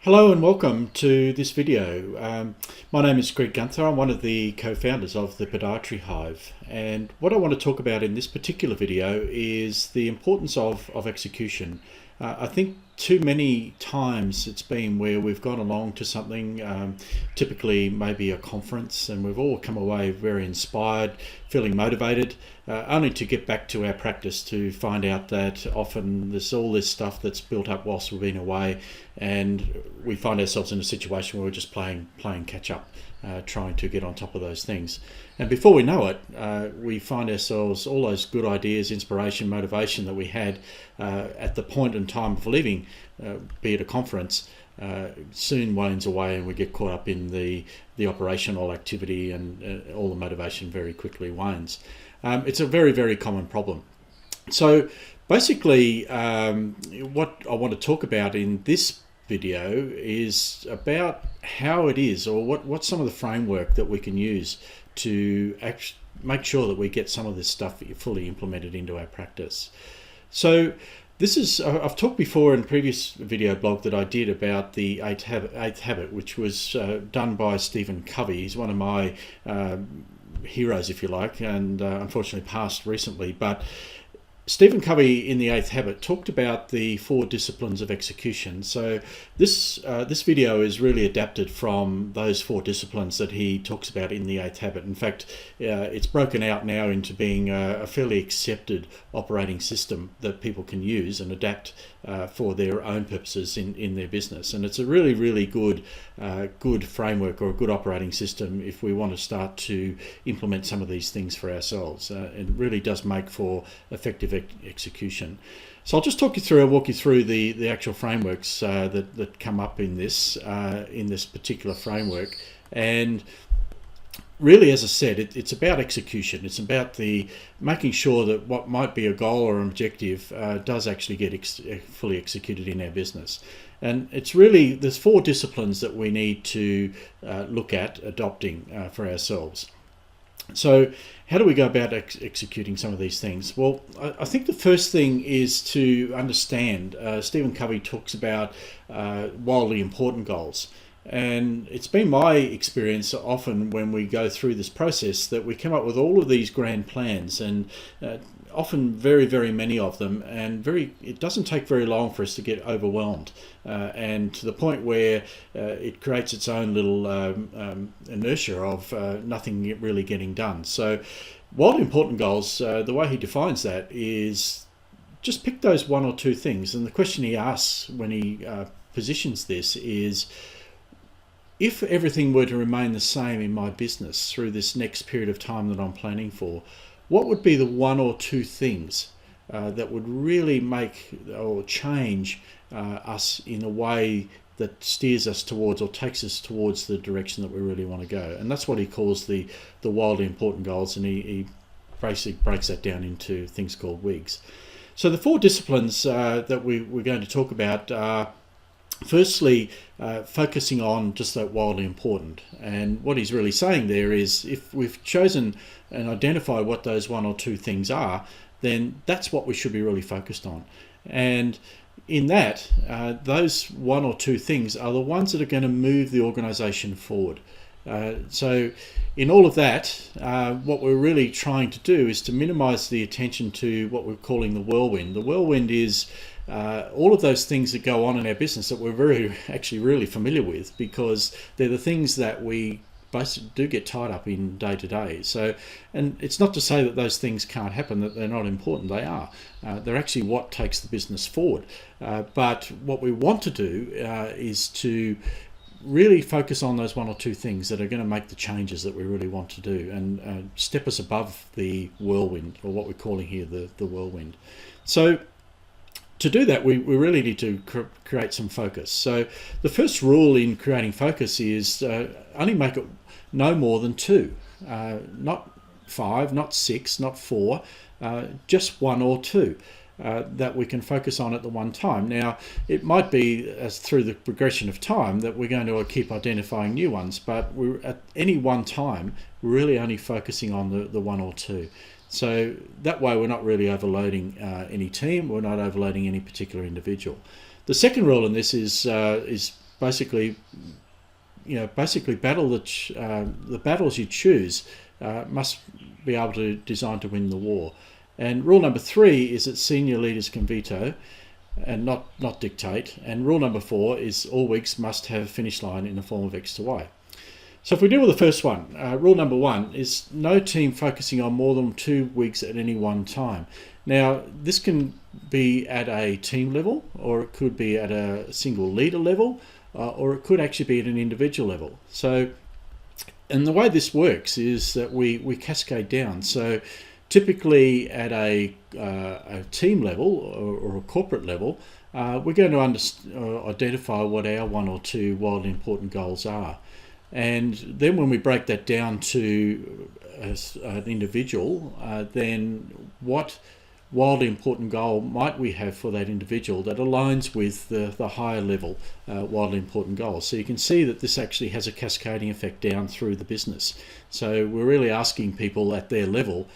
Hello and welcome to this video. My name is Greg Gunther. I'm one of the co-founders of the Podiatry Hive, and what I want to talk about in this particular video is the importance of execution. I think too many times it's been where we've gone along to something, typically maybe a conference, and we've all come away very inspired, feeling motivated, only to get back to our practice to find out that often there's all this stuff that's built up whilst we've been away, and we find ourselves in a situation where we're just playing catch up, trying to get on top of those things. And before we know it, we find ourselves, all those good ideas, inspiration, motivation that we had at the point in time of leaving, be it a conference, soon wanes away, and we get caught up in the operational activity, and all the motivation very quickly wanes. It's a very, very common problem. So basically, what I want to talk about in this video is about how it is, or what's some of the framework that we can use to make sure that we get some of this stuff fully implemented into our practice. So this is, I've talked before in a previous video blog that I did about the eighth habit, which was done by Stephen Covey. He's one of my heroes, if you like, and unfortunately passed recently. But Stephen Covey in the eighth habit talked about the 4 disciplines of execution. So this video is really adapted from those 4 disciplines that he talks about in the eighth habit. In fact, it's broken out now into being a fairly accepted operating system that people can use and adapt for their own purposes in their business. And it's a really, really good framework, or a good operating system, if we want to start to implement some of these things for ourselves. It really does make for effective execution. So I'll just walk you through the actual frameworks that come up in this particular framework. And really, as I said, it's about execution. It's about making sure that what might be a goal or an objective does actually get fully executed in our business. And it's really, there's 4 disciplines that we need to look at adopting for ourselves. So how do we go about executing some of these things? Well, I think the first thing is to understand, Stephen Covey talks about wildly important goals. And it's been my experience often when we go through this process that we come up with all of these grand plans, and often very, very many of them, and it doesn't take very long for us to get overwhelmed, and to the point where it creates its own little inertia of nothing really getting done. So wildly important goals, the way he defines that is just pick those 1 or 2 things. And the question he asks when he positions this is, if everything were to remain the same in my business through this next period of time that I'm planning for, what would be the 1 or 2 things that would really make or change us in a way that steers us towards, or takes us towards, the direction that we really want to go? And that's what he calls the wildly important goals, and he basically breaks that down into things called WIGs. So the 4 disciplines that we're going to talk about are, firstly, focusing on just that wildly important. And what he's really saying there is, if we've chosen and identified what those 1 or 2 things are, then that's what we should be really focused on. And in that, those 1 or 2 things are the ones that are going to move the organization forward. So in all of that, what we're really trying to do is to minimize the attention to what we're calling the whirlwind. The whirlwind is all of those things that go on in our business that we're actually really familiar with, because they're the things that we basically do get tied up in day to day. So, and it's not to say that those things can't happen, that they're not important. They are. They're actually what takes the business forward. But what we want to do is to really focus on those 1 or 2 things that are going to make the changes that we really want to do, and step us above the whirlwind, or what we're calling here the whirlwind. So to do that, we really need to create some focus. So the first rule in creating focus is only make it no more than 2, not 5, not 6, not 4, just 1 or 2 that we can focus on at the one time. Now, it might be as through the progression of time that we're going to keep identifying new ones, but we're at any one time, we're really only focusing on the 1 or 2. So that way we're not really overloading any team, we're not overloading any particular individual. The second rule in this is basically, battle the battles you choose must be able to design to win the war. And rule number 3 is that senior leaders can veto and not dictate. And rule number 4 is all weeks must have a finish line in the form of X to Y. So if we deal with the first one, rule number 1 is no team focusing on more than 2 weeks at any one time. Now, this can be at a team level, or it could be at a single leader level, or it could actually be at an individual level. So, and the way this works is that we cascade down. So typically at a team level or a corporate level, we're going to identify what our 1 or 2 wildly important goals are. And then when we break that down to an individual, then what wildly important goal might we have for that individual that aligns with the higher level wildly important goals. So you can see that this actually has a cascading effect down through the business. So we're really asking people at their level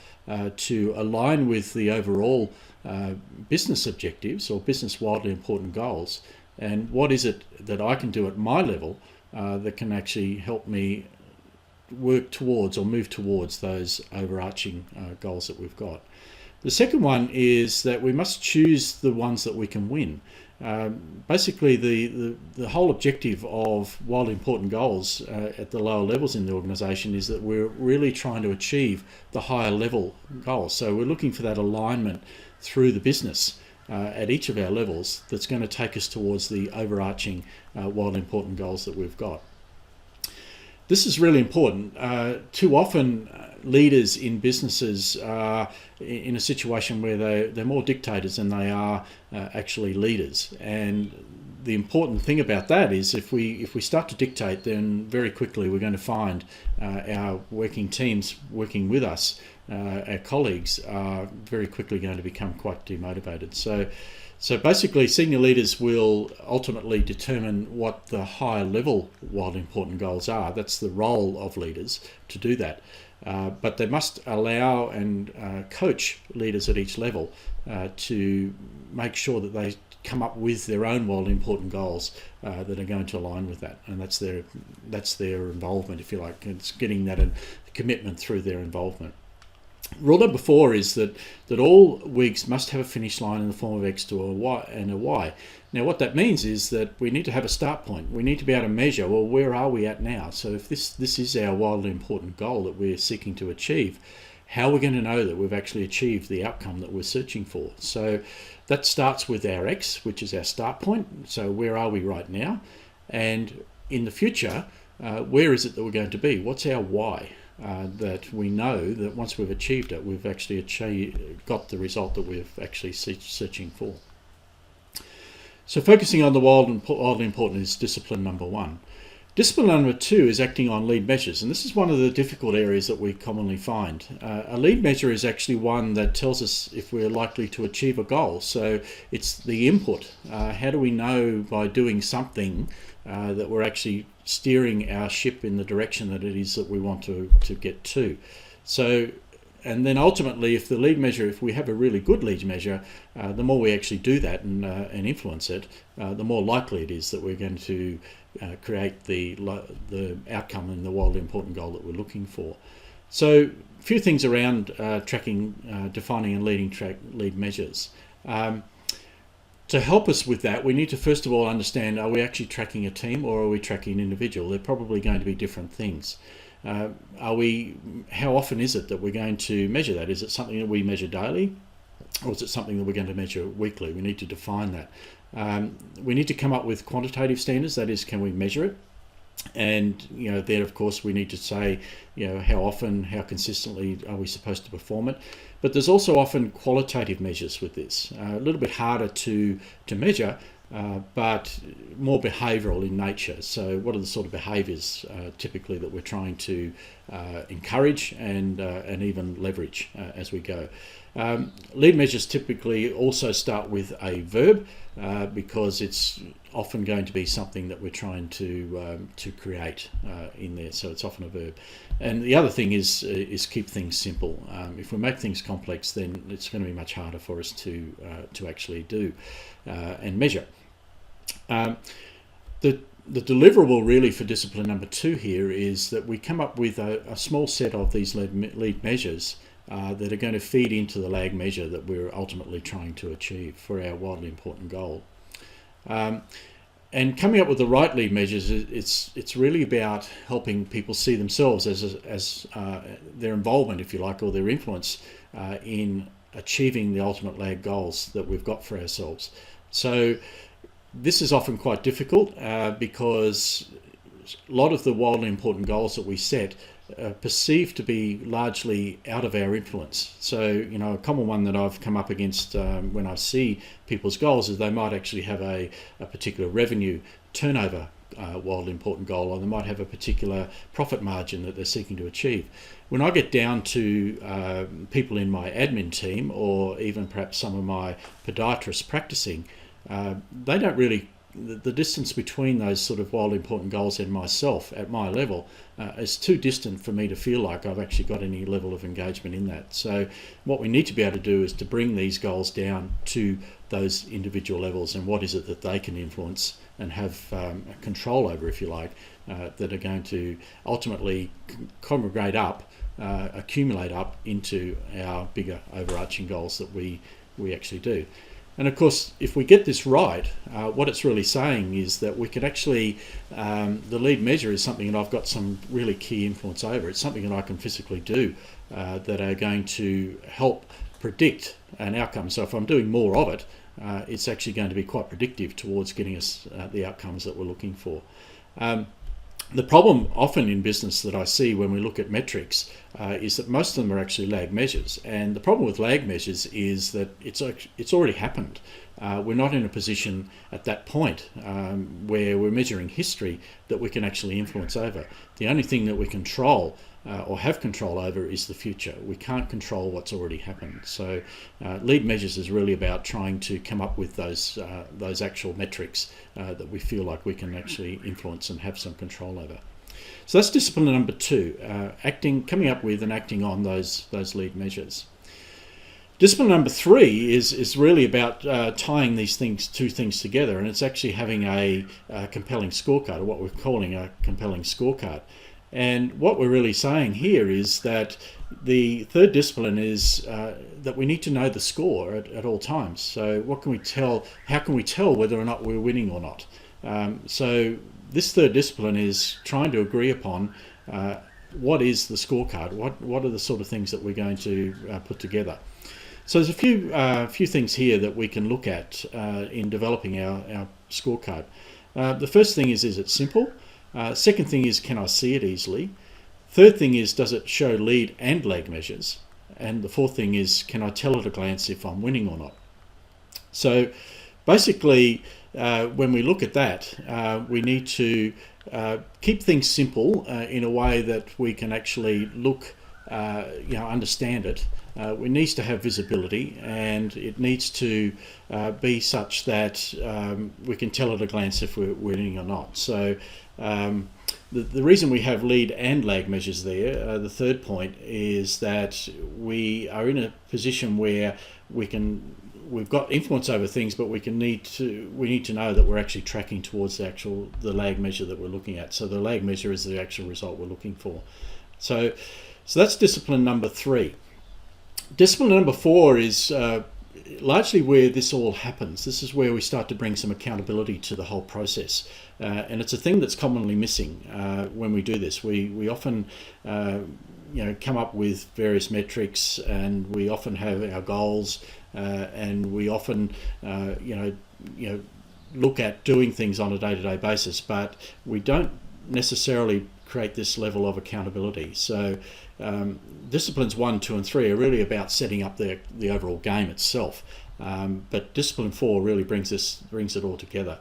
to align with the overall business objectives or business wildly important goals. And what is it that I can do at my level that can actually help me work towards or move towards those overarching goals that we've got. The second one is that we must choose the ones that we can win. Basically, the whole objective of wildly important goals at the lower levels in the organisation is that we're really trying to achieve the higher level goals. So we're looking for that alignment through the business at each of our levels that's going to take us towards the overarching wildly important goals that we've got. This is really important. Too often leaders in businesses are in a situation where they're more dictators than they are actually leaders. And the important thing about that is if we start to dictate, then very quickly we're going to find our working teams working with us, our colleagues are very quickly going to become quite demotivated. So basically, senior leaders will ultimately determine what the higher level wildly important goals are. That's the role of leaders to do that. But they must allow and coach leaders at each level to make sure that they come up with their own wildly important goals that are going to align with that. And that's their involvement, if you like. It's getting that commitment through their involvement. Rule number 4 is that all weeks must have a finish line in the form of X to a Y and a Y. Now what that means is that we need to have a start point. We need to be able to measure, well, where are we at now? So if this is our wildly important goal that we're seeking to achieve, how are we going to know that we've actually achieved the outcome that we're searching for? So that starts with our X, which is our start point. So where are we right now? And in the future, where is it that we're going to be? What's our Y? That we know that once we've achieved it, we've actually got the result that we're actually searching for. So focusing on the wildly important is discipline number 1. Discipline number 2 is acting on lead measures, and this is one of the difficult areas that we commonly find. A lead measure is actually one that tells us if we're likely to achieve a goal. So it's the input. How do we know by doing something that we're actually steering our ship in the direction that it is that we want to get to? So, and then ultimately, if we have a really good lead measure, the more we actually do that and influence it, the more likely it is that we're going to create the outcome and the wildly important goal that we're looking for. So, a few things around tracking, defining and lead measures. To help us with that, we need to first of all understand, are we actually tracking a team or are we tracking an individual? They're probably going to be different things. How often is it that we're going to measure that? Is it something that we measure daily, or is it something that we're going to measure weekly? We need to define that. We need to come up with quantitative standards. That is, can we measure it? And then of course we need to say, how often, how consistently are we supposed to perform it? But there's also often qualitative measures with this. A little bit harder to measure, but more behavioural in nature. So what are the sort of behaviours typically that we're trying to encourage and even leverage as we go? Lead measures typically also start with a verb because it's often going to be something that we're trying to create in there. So it's often a verb. And the other thing is keep things simple. If we make things complex, then it's going to be much harder for us to actually do and measure. The The deliverable really for discipline number 2 here is that we come up with a small set of these lead measures that are going to feed into the lag measure that we're ultimately trying to achieve for our wildly important goal. And coming up with the right lead measures, it's really about helping people see themselves as their involvement, if you like, or their influence in achieving the ultimate lag goals that we've got for ourselves. So this is often quite difficult because a lot of the wildly important goals that we set are perceived to be largely out of our influence. So, a common one that I've come up against when I see people's goals is they might actually have a particular revenue turnover wildly important goal, or they might have a particular profit margin that they're seeking to achieve. When I get down to people in my admin team, or even perhaps some of my podiatrists practicing, they don't really, the distance between those sort of wildly important goals and myself at my level is too distant for me to feel like I've actually got any level of engagement in that. So what we need to be able to do is to bring these goals down to those individual levels, and what is it that they can influence and have control over, if you like, that are going to ultimately congregate up, accumulate up into our bigger overarching goals that we actually do. And of course, if we get this right, what it's really saying is that we could actually, the lead measure is something that I've got some really key influence over. It's something that I can physically do that are going to help predict an outcome. So if I'm doing more of it, it's actually going to be quite predictive towards getting us the outcomes that we're looking for. The problem often in business that I see when we look at metrics is that most of them are actually lag measures. And the problem with lag measures is that it's already happened. We're not in a position at that point where we're measuring history that we can actually influence over. The only thing that we control or have control over is the future. We can't control what's already happened. So lead measures is really about trying to come up with those actual metrics that we feel like we can actually influence and have some control over. So that's discipline number 2, coming up with and acting on those lead measures. Discipline number 3 is really about tying these two things together, and it's actually having a compelling scorecard, or what we're calling a compelling scorecard. And what we're really saying here is that the third discipline is that we need to know the score at all times. So what can we tell? How can we tell whether or not we're winning or not? So this third discipline is trying to agree upon what is the scorecard. What are the sort of things that we're going to put together? So there's a few things here that we can look at in developing our scorecard. The first thing is it simple? Second thing is, can I see it easily? Third thing is, does it show lead and lag measures? And the fourth thing is, can I tell at a glance if I'm winning or not? So basically, when we look at that, we need to keep things simple in a way that we can actually look, understand it. It needs to have visibility, and it needs to be such that we can tell at a glance if we're winning or not. So the reason we have lead and lag measures there, the third point, is that we are in a position where we've got influence over things, but we need to know that we're actually tracking towards the lag measure that we're looking at. So the lag measure is the actual result we're looking for. So that's discipline number 3. Discipline number 4 is largely where this all happens. This is where we start to bring some accountability to the whole process. And it's a thing that's commonly missing when we do this. We often come up with various metrics, and we often have our goals, and we often look at doing things on a day-to-day basis, but we don't necessarily create this level of accountability. So disciplines 1, 2, and 3 are really about setting up the overall game itself, but discipline 4 really brings it all together.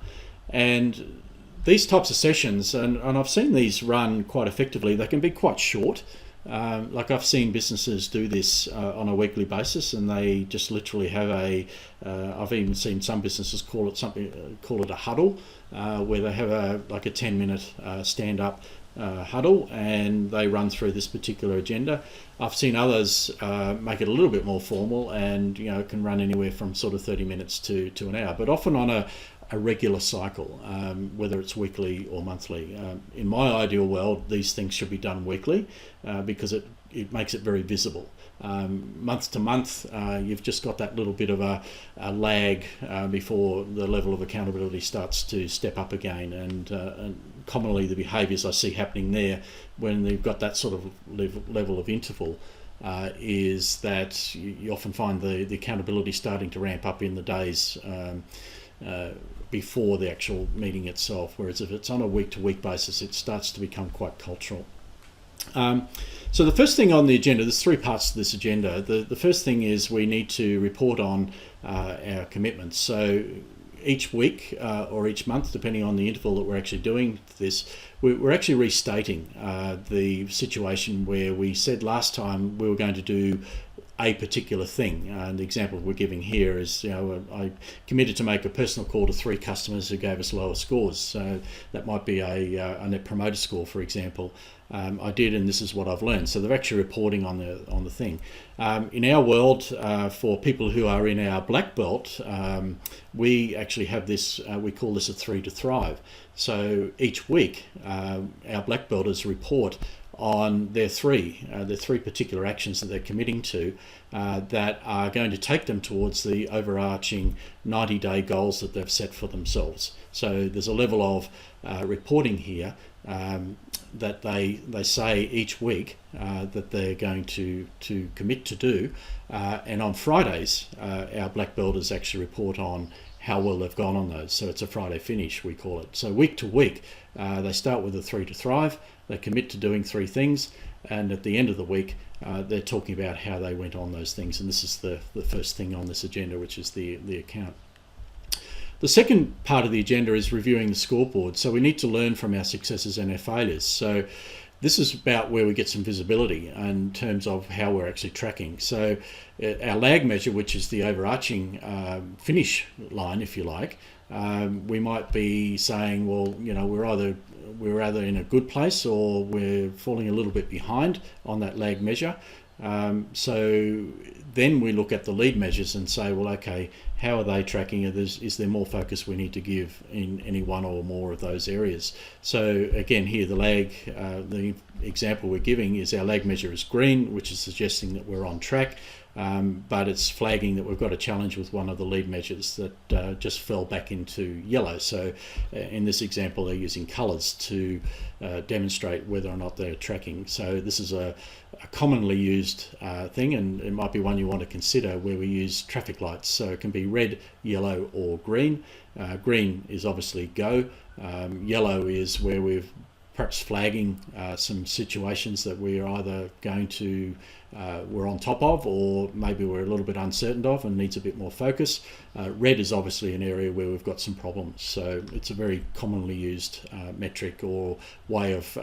And these types of sessions, and I've seen these run quite effectively, they can be quite short. Like I've seen businesses do this on a weekly basis, and they just literally have I've even seen some businesses call it a huddle, where they have a 10-minute stand-up huddle, and they run through this particular agenda. I've seen others make it a little bit more formal, and it can run anywhere from sort of 30 minutes to an hour. But often on a regular cycle, whether it's weekly or monthly. In my ideal world, these things should be done weekly because it makes it very visible. Month to month, you've just got that little bit of a lag before the level of accountability starts to step up again, and commonly the behaviours I see happening there when they've got that sort of level of interval is that you often find the accountability starting to ramp up in the days before the actual meeting itself, whereas if it's on a week-to-week basis, it starts to become quite cultural. So the first thing on the agenda, there's three parts to this agenda. The first thing is we need to report on our commitments. So each week or each month, depending on the interval that we're actually doing this, we're actually restating the situation where we said last time we were going to do a particular thing. And the example we're giving here is, I committed to make a personal call to 3 customers who gave us lower scores. So that might be a net promoter score, for example. I did, and this is what I've learned. So they're actually reporting on the thing. In our world, for people who are in our black belt, we actually have this. We call this a 3 to Thrive. So each week, our black belters report on their three particular actions that they're committing to that are going to take them towards the overarching 90-day goals that they've set for themselves. So there's a level of reporting here that they say each week that they're going to commit to do, and on Fridays our black belters actually report on how well they've gone on those. So it's a Friday finish, we call it. So week to week they start with a 3 to Thrive, they commit to doing 3 things, and at the end of the week they're talking about how they went on those things, and this is the first thing on this agenda, which is the account. The second part of the agenda is reviewing the scoreboard. So we need to learn from our successes and our failures. So this is about where we get some visibility in terms of how we're actually tracking. So our lag measure, which is the overarching finish line, if you like, we might be saying, well, we're either in a good place or we're falling a little bit behind on that lag measure. So then we look at the lead measures and say, well, okay, how are they tracking? Is there more focus we need to give in any one or more of those areas? So again, here the lag, the example we're giving is our lag measure is green, which is suggesting that we're on track, but it's flagging that we've got a challenge with one of the lead measures that just fell back into yellow. So in this example, they're using colours to demonstrate whether or not they're tracking. So this is a commonly used thing, and it might be one you want to consider, where we use traffic lights. So it can be red, yellow or green. Green is obviously go. Yellow is where we're perhaps flagging some situations that we're either we're on top of, or maybe we're a little bit uncertain of and needs a bit more focus. Red is obviously an area where we've got some problems. So it's a very commonly used metric or way of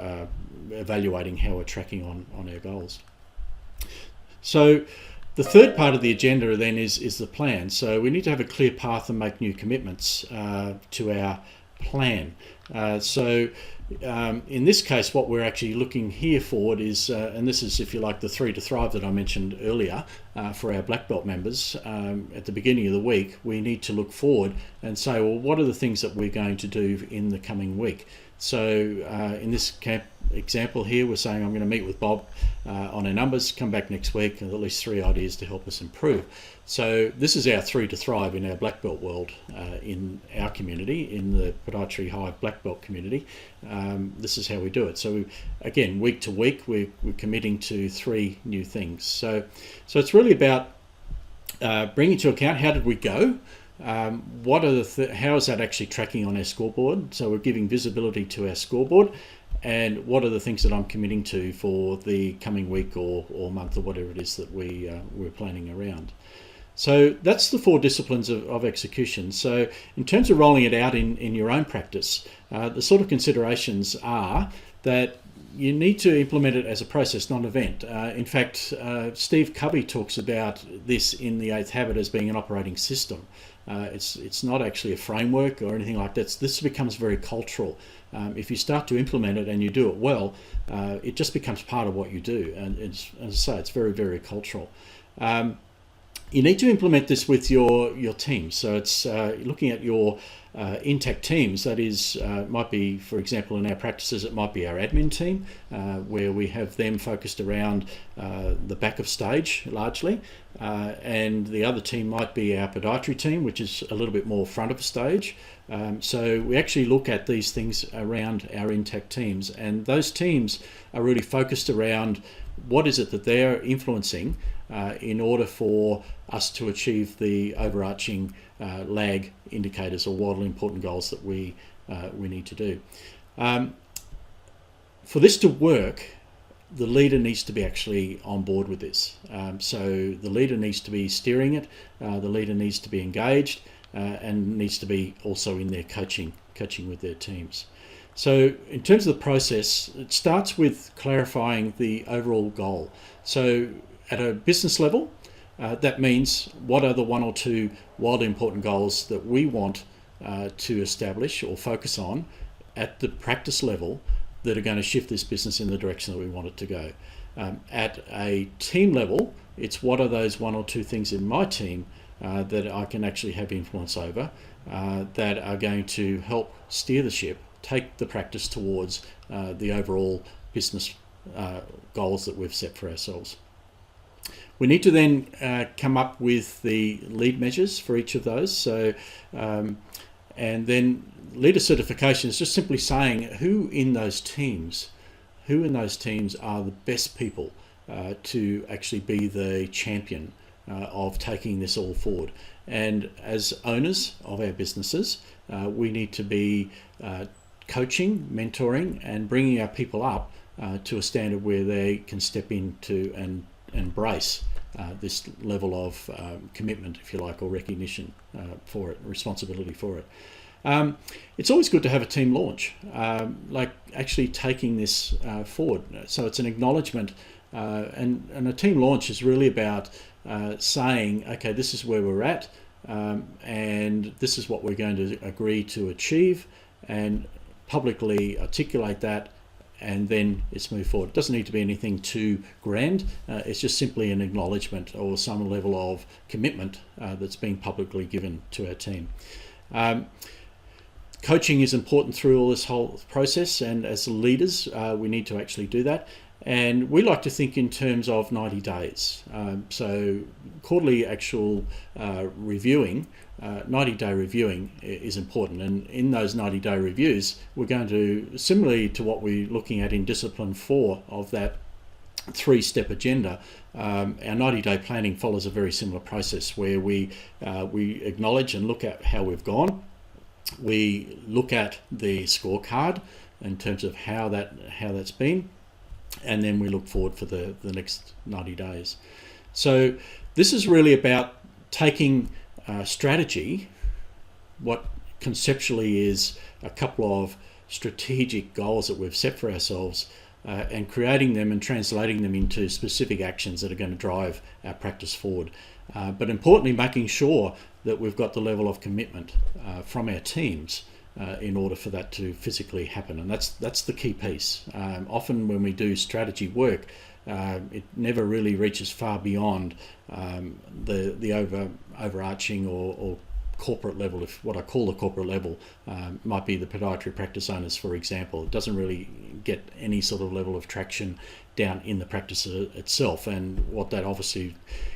evaluating how we're tracking on our goals. So the third part of the agenda then is the plan. So we need to have a clear path and make new commitments to our plan. In this case, what we're actually looking here forward is, and this is, if you like, the 3 to Thrive that I mentioned earlier for our black belt members. At the beginning of the week, we need to look forward and say, well, what are the things that we're going to do in the coming week? So in this example here, we're saying I'm going to meet with Bob on our numbers, come back next week, and at least 3 ideas to help us improve. So this is our 3 to Thrive in our black belt world, in our community, in the Podiatry Hive black belt community. This is how we do it. So again, week to week, we're committing to 3 new things. So it's really about bringing to account, how did we go? What are how is that actually tracking on our scoreboard? So we're giving visibility to our scoreboard, and what are the things that I'm committing to for the coming week or month or whatever it is that we're planning around. So that's the 4 disciplines of execution. So in terms of rolling it out in your own practice, the sort of considerations are that you need to implement it as a process, not an event. In fact, Steve Covey talks about this in The 8th Habit as being an operating system. It's not actually a framework or anything like that. This becomes very cultural. If you start to implement it and you do it well, it just becomes part of what you do. And as I say, it's very, very cultural. You need to implement this with your team. So it's looking at your intact teams, that is, might be, for example, in our practices, it might be our admin team, where we have them focused around the back of stage largely, and the other team might be our podiatry team, which is a little bit more front of stage. So we actually look at these things around our intact teams, and those teams are really focused around what is it that they're influencing in order for us to achieve the overarching lag indicators or wildly important goals that we need to do. For this to work, the leader needs to be actually on board with this. So the leader needs to be steering it, the leader needs to be engaged, and needs to be also in there coaching with their teams. So in terms of the process, it starts with clarifying the overall goal. So at a business level, that means what are the one or two wildly important goals that we want to establish or focus on at the practice level that are going to shift this business in the direction that we want it to go. At a team level, it's what are those one or two things in my team that I can actually have influence over that are going to help steer the ship, take the practice towards the overall business goals that we've set for ourselves. We need to then come up with the lead measures for each of those. So, and then leader certification is just simply saying who in those teams are the best people to actually be the champion of taking this all forward. And as owners of our businesses, we need to be coaching, mentoring, and bringing our people up to a standard where they can step into and embrace this level of commitment, if you like, or recognition for it, responsibility for it. It's always good to have a team launch, like actually taking this forward. So it's an acknowledgement, and a team launch is really about saying, okay, this is where we're at, and this is what we're going to agree to achieve, and publicly articulate that, and then it's moved forward. It doesn't need to be anything too grand. It's just simply an acknowledgement or some level of commitment that's being publicly given to our team. Coaching is important through all this whole process, and as leaders, we need to actually do that. And we like to think in terms of 90 days. So quarterly actual reviewing, 90-day reviewing is important. And in those 90-day reviews, we're going to, similarly to what we're looking at in Discipline 4 of that 3-step agenda, our 90-day planning follows a very similar process where we acknowledge and look at how we've gone. We look at the scorecard in terms of how that's been, and then we look forward for the next 90 days. So this is really about taking strategy, what conceptually is a couple of strategic goals that we've set for ourselves, and creating them and translating them into specific actions that are going to drive our practice forward. But importantly, making sure that we've got the level of commitment from our teams in order for that to physically happen. And that's the key piece. Often when we do strategy work, it never really reaches far beyond the overarching or corporate level. If what I call the corporate level might be the podiatry practice owners, for example. It doesn't really get any sort of level of traction down in the practice itself, and what that obviously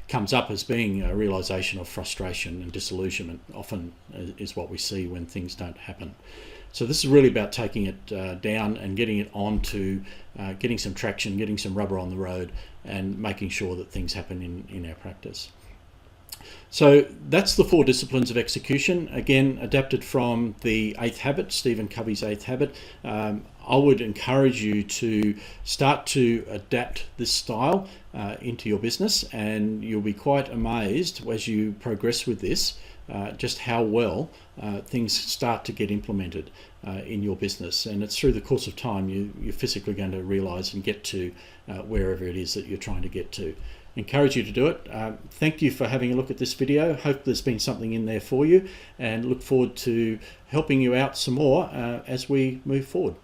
comes up as being a realization of frustration and disillusionment often is what we see when things don't happen. So this is really about taking it down and getting it on to getting some traction, getting some rubber on the road, and making sure that things happen in our practice. So that's the 4 disciplines of execution, again adapted from the 8th habit, Stephen Covey's 8th habit. I would encourage you to start to adapt this style into your business, and you'll be quite amazed as you progress with this just how well things start to get implemented in your business. And it's through the course of time you're physically going to realize and get to wherever it is that you're trying to get to. Encourage you to do it. Thank you for having a look at this video. Hope there's been something in there for you, and look forward to helping you out some more as we move forward.